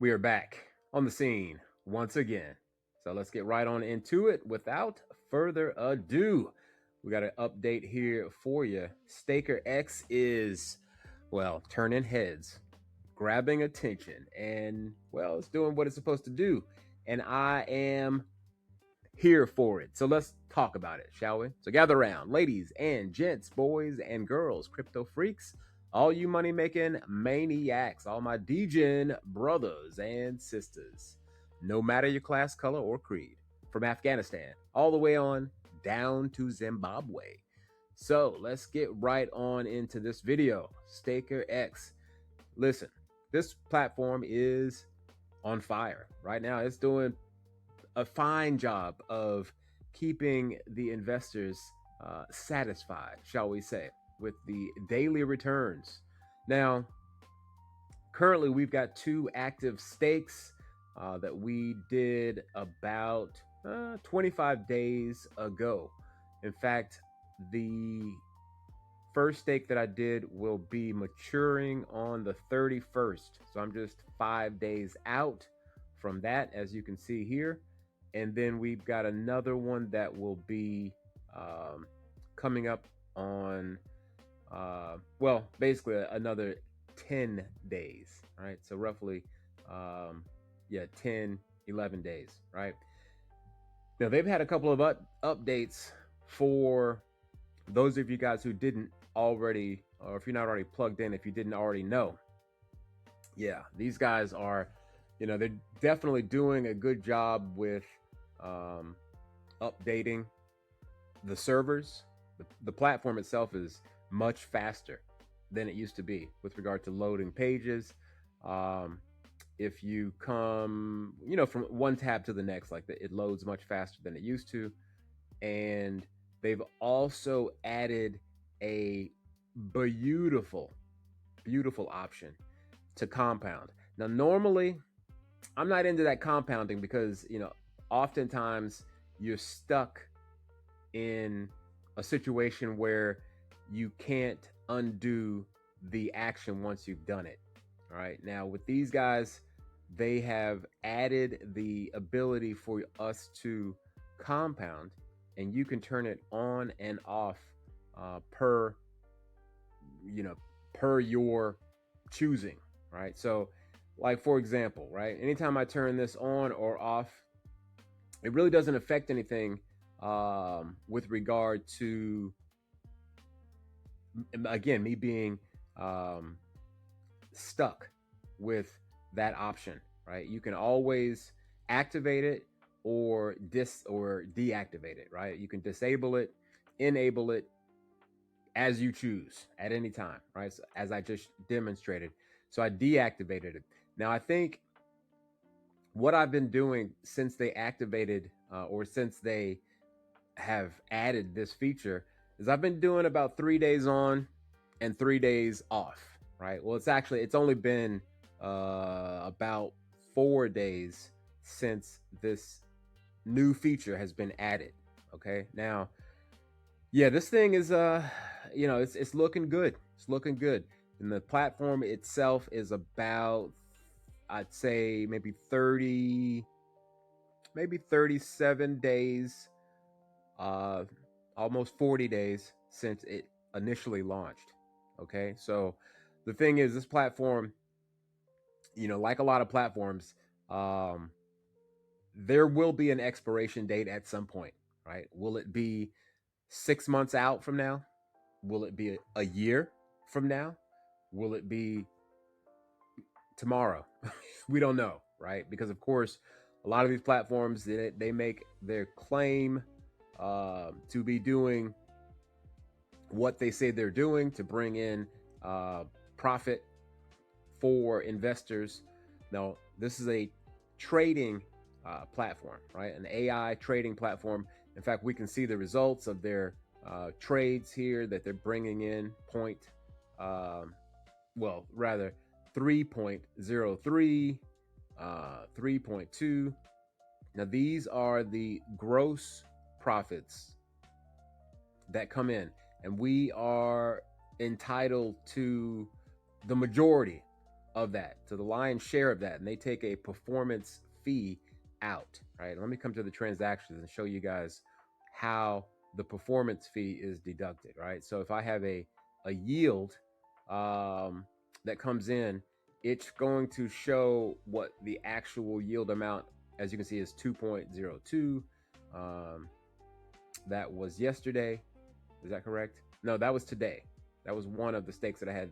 We are back on the scene once again. So let's get right on into it without further ado. We got an update here for you. StakerX is, well, turning heads, grabbing attention, and, well, it's doing what it's supposed to do. And I am here for it. So let's talk about it, shall we? So gather around, ladies and gents, boys and girls, crypto freaks, all you money making maniacs, all my DGen brothers and sisters, no matter your class, color, or creed, from Afghanistan all the way on down to Zimbabwe. So let's get right on into this video. StakerX. Listen, this platform is on fire right now. It's doing a fine job of keeping the investors satisfied, shall we say, with the daily returns. Now, currently, we've got 2 active stakes that we did about 25 days ago. In fact, the first stake that I did will be maturing on the 31st. So I'm just 5 days out from that, as you can see here. And then we've got another one that will be coming up on, well, basically another 10 days, right? So roughly, 10, 11 days, right? Now, they've had a couple of updates for those of you guys who didn't already, or if you're not already plugged in, if you didn't already know. Yeah, these guys are, they're definitely doing a good job with updating the servers. The platform itself is much faster than it used to be with regard to loading pages. If you come, from one tab to the next, like it loads much faster than it used to. And they've also added a beautiful option to compound. Now, normally, I'm not into that compounding because, oftentimes you're stuck in a situation where you can't undo the action once you've done it. All right. Now, with these guys, they have added the ability for us to compound, and you can turn it on and off per your choosing, right? So, like, for example, right, anytime I turn this on or off, it really doesn't affect anything with regard to, again, me being stuck with that option, right? You can always activate it or deactivate it, right? You can disable it, enable it as you choose at any time, right? So, as I just demonstrated. So I deactivated it. Now, I think what I've been doing since they activated or since they have added this feature is I've been doing about 3 days on and 3 days off, right? Well, it's only been about 4 days since this new feature has been added. Okay, now, yeah, this thing is it's looking good. It's looking good, and the platform itself is about, I'd say, maybe 37 days, almost 40 days since it initially launched. Okay, so the thing is, this platform, like a lot of platforms, there will be an expiration date at some point, right? Will it be 6 months out from now? Will it be a year from now? Will it be tomorrow? We don't know, right? Because, of course, a lot of these platforms, they make their claim to be doing what they say they're doing to bring in profit for investors. Now, this is a trading platform, right? An AI trading platform. In fact, we can see the results of their trades here that they're bringing in 3.03, 3.2. Now, these are the gross profits that come in, and we are entitled to the majority of that, to the lion's share of that, and they take a performance fee out, right? Let me come to the transactions and show you guys how the performance fee is deducted, right? So if I have a yield that comes in, it's going to show what the actual yield amount, as you can see, is 2.02. That was yesterday. Is that correct? No, that was today. That was one of the stakes that I had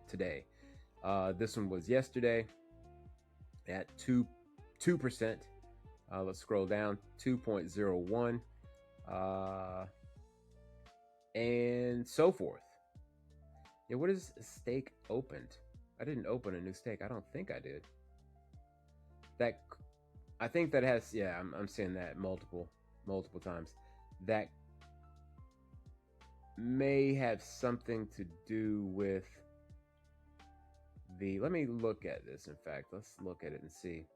today. This one was yesterday at 2%. Let's scroll down, 2.01, and so forth. Yeah, what is stake opened? I didn't open a new stake. I don't think I did. That, I think that has, yeah, I'm seeing that multiple times. That may have something to do with the, let me look at this. In fact, let's look at it and see.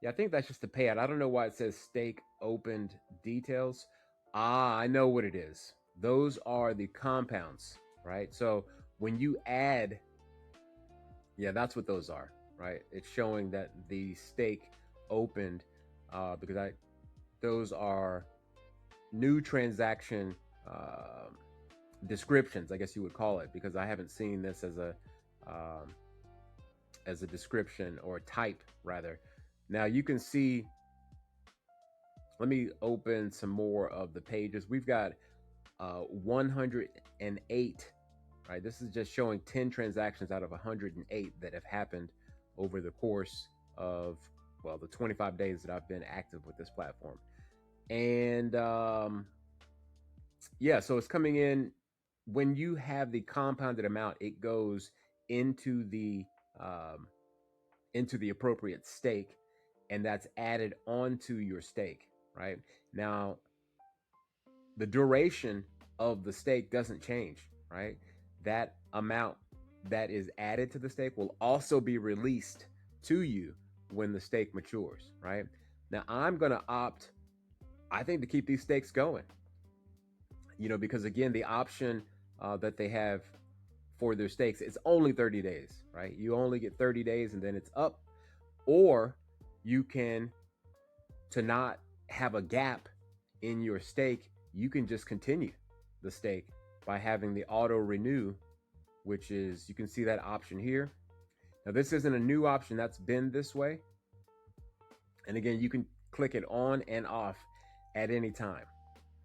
Yeah, I think that's just the payout. I don't know why it says stake opened details. Ah, I know what it is. Those are the compounds, right? So when you add, yeah, that's what those are, right? It's showing that the stake opened because those are new transaction descriptions, I guess you would call it, because I haven't seen this as a description or a type rather. Now you can see, let me open some more of the pages. We've got 108, right? This is just showing 10 transactions out of 108 that have happened over the course of, well, the 25 days that I've been active with this platform. And yeah, so it's coming in. When you have the compounded amount, it goes into the appropriate stake, and that's added onto your stake, right? Now, the duration of the stake doesn't change, right? That amount that is added to the stake will also be released to you when the stake matures, right? Now, I'm going to opt, I think, to keep these stakes going, you know, because again, the option that they have for their stakes, it's only 30 days, right? You only get 30 days and then it's up. Or you can, to not have a gap in your stake, you can just continue the stake by having the auto renew, which is, you can see that option here. Now this isn't a new option, that's been this way. And again, you can click it on and off at any time,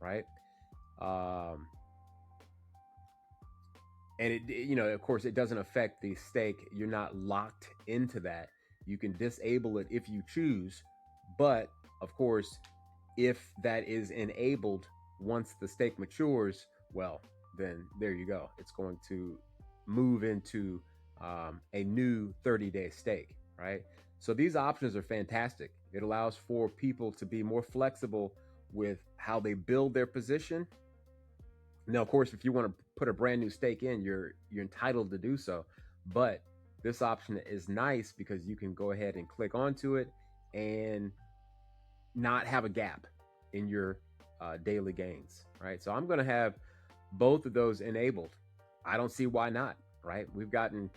right? And it, you know, of course, it doesn't affect the stake. You're not locked into that. You can disable it if you choose, but of course, if that is enabled once the stake matures, well, then there you go. It's going to move into a new 30-day stake, right? So these options are fantastic. It allows for people to be more flexible with how they build their position. Now, of course, if you want to put a brand new stake in, you're entitled to do so. But this option is nice because you can go ahead and click onto it and not have a gap in your daily gains, right? So I'm going to have both of those enabled. I don't see why not, right? We've gotten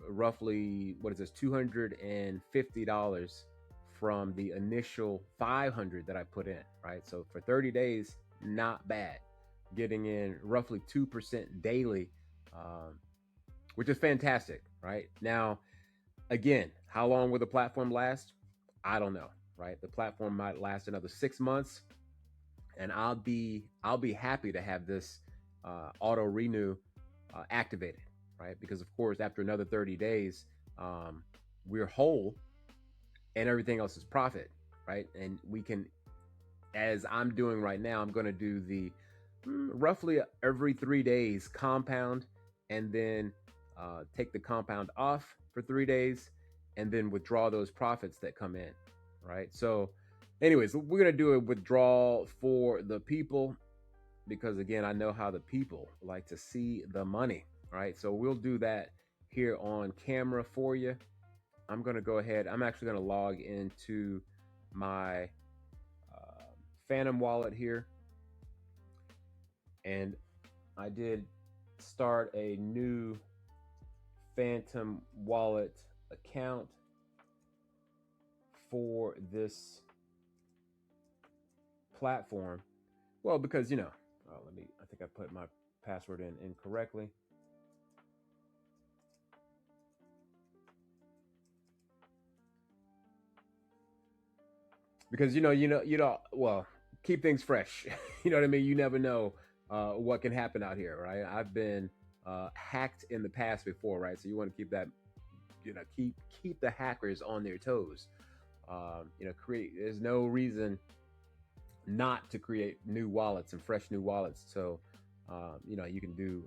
roughly, what is this, $250 from the initial 500 that I put in, right? So for 30 days, not bad. Getting in roughly 2% daily, which is fantastic, right? Now, again, how long will the platform last? I don't know, right? The platform might last another 6 months, and I'll be happy to have this auto renew activated, right? Because of course, after another 30 days, we're whole, and everything else is profit, right? And we can, as I'm doing right now, I'm going to do the roughly every 3 days compound, and then take the compound off for 3 days, and then withdraw those profits that come in, right? So anyways, we're going to do a withdrawal for the people, because again, I know how the people like to see the money, right? So we'll do that here on camera for you. I'm going to go ahead. I'm actually going to log into my Phantom wallet here. And I did start a new Phantom wallet account for this platform? Well, because I think I put my password in incorrectly. Because well, keep things fresh. You know what I mean? You never know what can happen out here, right? I've been hacked in the past before, right? So you want to keep that, keep the hackers on their toes. There's no reason not to create new wallets and fresh new wallets. So, you can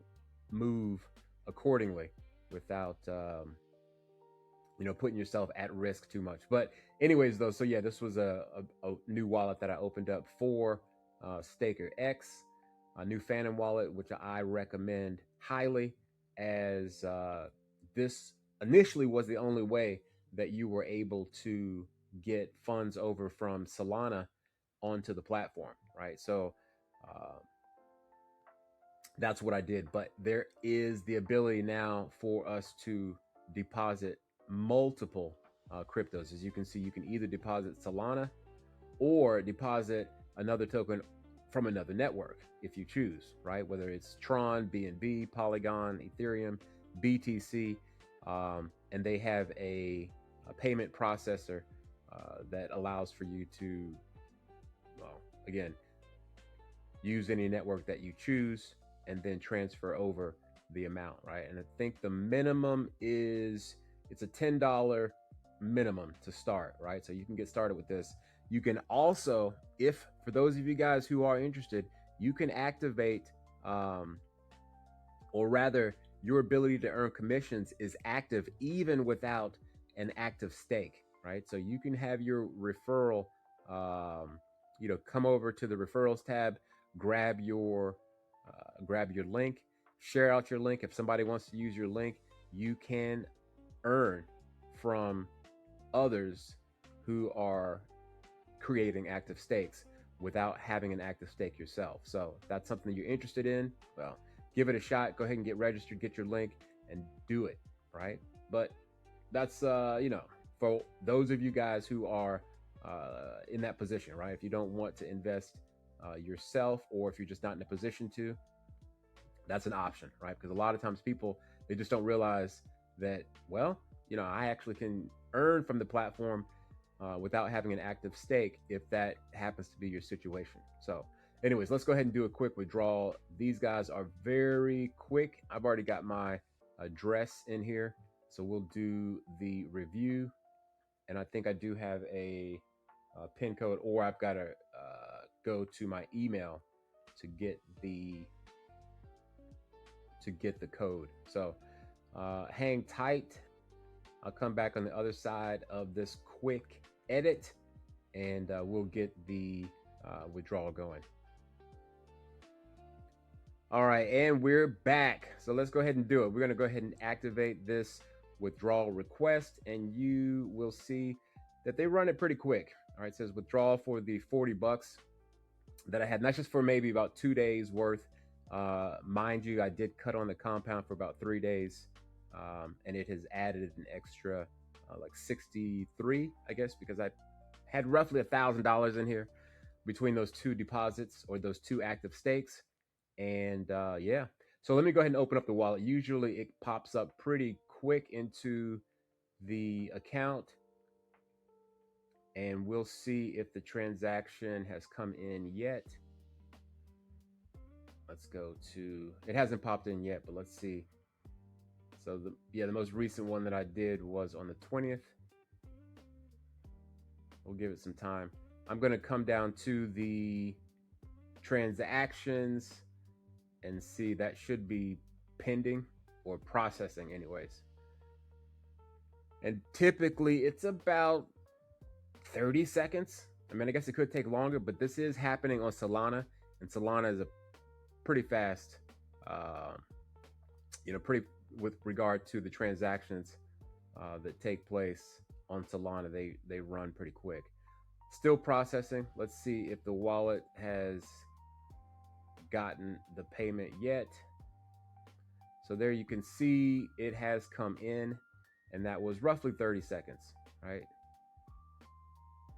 move accordingly without, putting yourself at risk too much. But anyways, though, so yeah, this was a new wallet that I opened up for StakerX, a new Phantom wallet, which I recommend highly, as this initially was the only way that you were able to get funds over from Solana onto the platform, right? So that's what I did. But there is the ability now for us to deposit multiple cryptos. As you can see, you can either deposit Solana or deposit another token from another network if you choose, right? Whether it's Tron, BNB, Polygon, Ethereum, BTC, and they have a payment processor that allows for you to, well, again, use any network that you choose and then transfer over the amount, right? And I think the minimum it's a $10 minimum to start, right? So you can get started with this. You can also, for those of you guys who are interested, you can activate, or rather, your ability to earn commissions is active even without an active stake, right? So you can have your referral, come over to the referrals tab, grab your link, share out your link. If somebody wants to use your link, you can earn from others who are creating active stakes without having an active stake yourself. So if that's something you're interested in, well, give it a shot. Go ahead and get registered, get your link, and do it, right? But that's for those of you guys who are in that position, right? If you don't want to invest yourself, or if you're just not in a position to, that's an option, right? Because a lot of times people, they just don't realize that, well, I actually can earn from the platform without having an active stake, if that happens to be your situation. So anyways, let's go ahead and do a quick withdrawal. These guys are very quick. I've already got my address in here, so we'll do the review. And I think I do have a pin code, or I've got to go to my email to get the code. So hang tight. I'll come back on the other side of this quick edit, and we'll get the withdrawal going. All right, and we're back. So let's go ahead and do it. We're going to go ahead and activate this withdrawal request, and you will see that they run it pretty quick. All right, it says withdrawal for the $40 that I had. And that's just for maybe about 2 days worth. Mind you, I did cut on the compound for about 3 days, and it has added an extra like 63, I guess, because I had roughly $1,000 in here between those two deposits, or those two active stakes. And yeah, so let me go ahead and open up the wallet. Usually it pops up pretty quick into the account, and we'll see if the transaction has come in yet. Let's go to, it hasn't popped in yet, but let's see. So the most recent one that I did was on the 20th. We'll give it some time. I'm going to come down to the transactions and see, that should be pending or processing anyways. And typically it's about 30 seconds. I mean, I guess it could take longer, but this is happening on Solana, and Solana is a pretty fast, pretty, with regard to the transactions that take place on Solana, they run pretty quick. Still processing. Let's see if the wallet has gotten the payment yet. So there you can see it has come in, and that was roughly 30 seconds, right?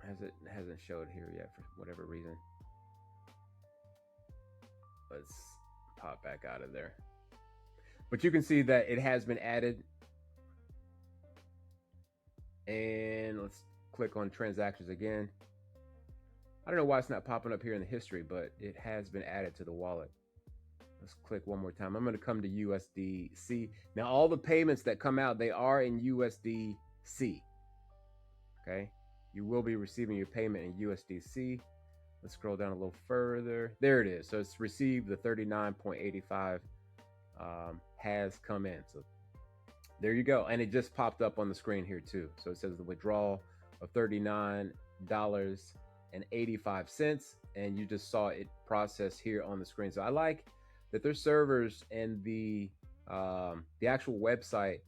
Hasn't showed here yet for whatever reason. Let's pop back out of there. But you can see that it has been added. And let's click on transactions again. I don't know why it's not popping up here in the history, but it has been added to the wallet. Let's click one more time. I'm going to come to USDC. Now, all the payments that come out, they are in USDC. Okay. You will be receiving your payment in USDC. Let's scroll down a little further. There it is. So it's received the 39.85 has come in. So there you go. And it just popped up on the screen here too. So it says the withdrawal of $39.85. And you just saw it process here on the screen. So I like that their servers and the actual website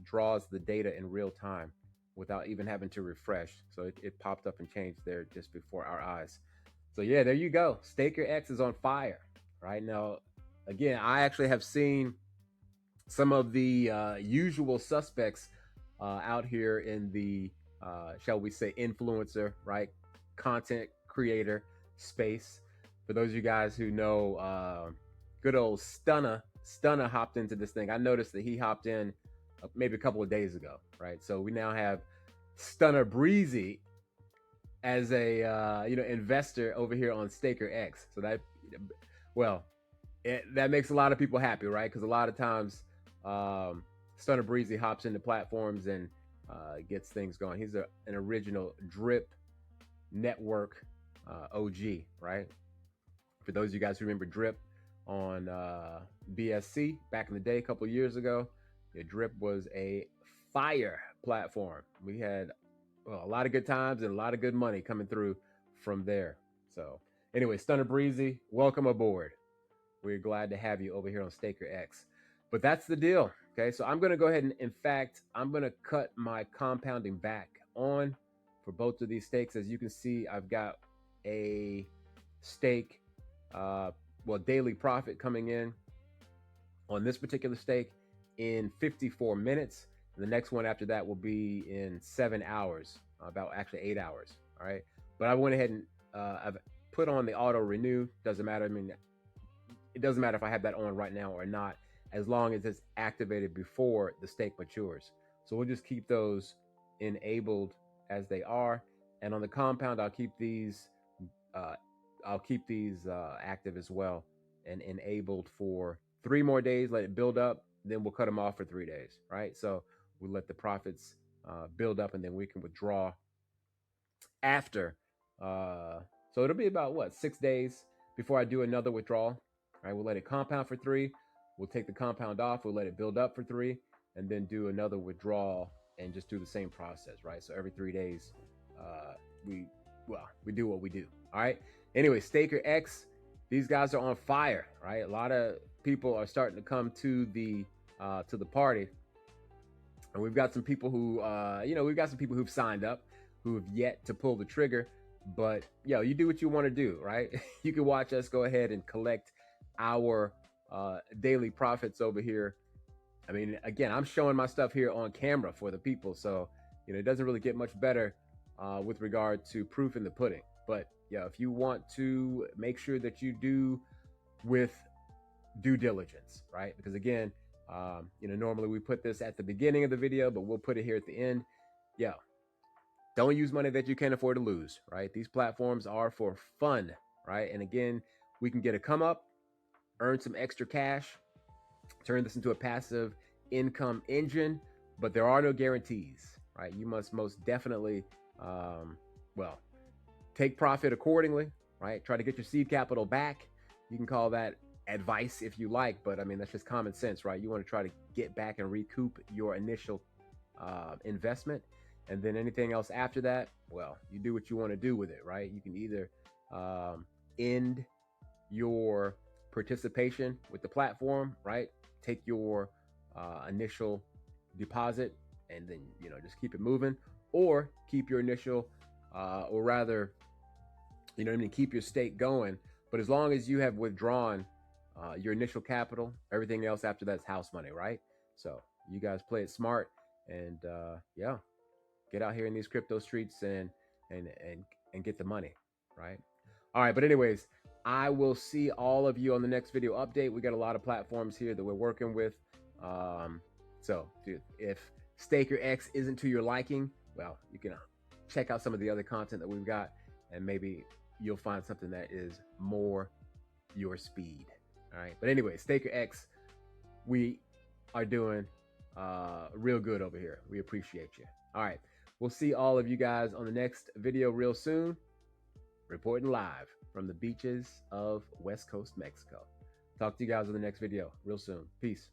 draws the data in real time without even having to refresh. So it popped up and changed there just before our eyes. So yeah, there you go. StakerX is on fire right now. Again, I actually have seen some of the usual suspects out here in the, shall we say, influencer, right? Content creator space. For those of you guys who know, good old Stunner hopped into this thing. I noticed that he hopped in maybe a couple of days ago, right? So we now have Stunner Breezy as a investor over here on StakerX. So that, well, that makes a lot of people happy, right? Because a lot of times Stunner Breezy hops into platforms and gets things going. He's an original Drip network OG, right? For those of you guys who remember Drip on BSC back in the day, a couple of years ago, yeah, Drip was a fire platform. We had a lot of good times and a lot of good money coming through from there. So anyway, Stunner Breezy, welcome aboard. We're glad to have you over here on StakerX. But that's the deal. Okay, so I'm going to go ahead and, in fact, I'm going to cut my compounding back on for both of these stakes. As you can see, I've got a stake, daily profit coming in on this particular stake in 54 minutes. And the next one after that will be in 7 hours, about actually 8 hours. All right. But I went ahead and I've put on the auto renew. Doesn't matter. I mean, it doesn't matter if I have that on right now or not, as long as it's activated before the stake matures. So we'll just keep those enabled as they are. And on the compound, I'll keep these active as well and enabled for 3 more days. Let it build up. Then we'll cut them off for 3 days. Right. So we'll let the profits build up, and then we can withdraw after. So it'll be about 6 days before I do another withdrawal. All right, we'll let it compound for 3. We'll take the compound off. We'll let it build up for 3, and then do another withdrawal and just do the same process, right? So every 3 days, we do what we do. All right. Anyway, StakerX, these guys are on fire, right? A lot of people are starting to come to the party, and we've got some people who, who've signed up, who have yet to pull the trigger. But you do what you want to do, right? You can watch us go ahead and collect our daily profits over here. I mean, again, I'm showing my stuff here on camera for the people, so it doesn't really get much better with regard to proof in the pudding. But if you want to make sure that you do with due diligence, right? Because again, normally we put this at the beginning of the video, but we'll put it here at the end. Don't use money that you can't afford to lose, right? These platforms are for fun, right? And again, we can get a come up, earn some extra cash, turn this into a passive income engine, but there are no guarantees, right? You must most definitely, take profit accordingly, right? Try to get your seed capital back. You can call that advice if you like, but I mean, that's just common sense, right? You want to try to get back and recoup your initial investment. And then anything else after that, you do what you want to do with it, right? You can either end your participation with the platform, right? Take your initial deposit and then, just keep it moving, or keep your initial, or rather, keep your stake going. But as long as you have withdrawn your initial capital. Everything else after that's house money, right? So you guys play it smart, and yeah, get out here in these crypto streets and and get the money, right? All right, but anyways, I will see all of you on the next video update. We got a lot of platforms here that we're working with. So dude, if StakerX isn't to your liking, well, you can check out some of the other content that we've got, and maybe you'll find something that is more your speed. All right, but anyway, StakerX, we are doing real good over here. We appreciate you. All right, we'll see all of you guys on the next video real soon. Reporting live from the beaches of West Coast Mexico. Talk to you guys on the next video real soon. Peace.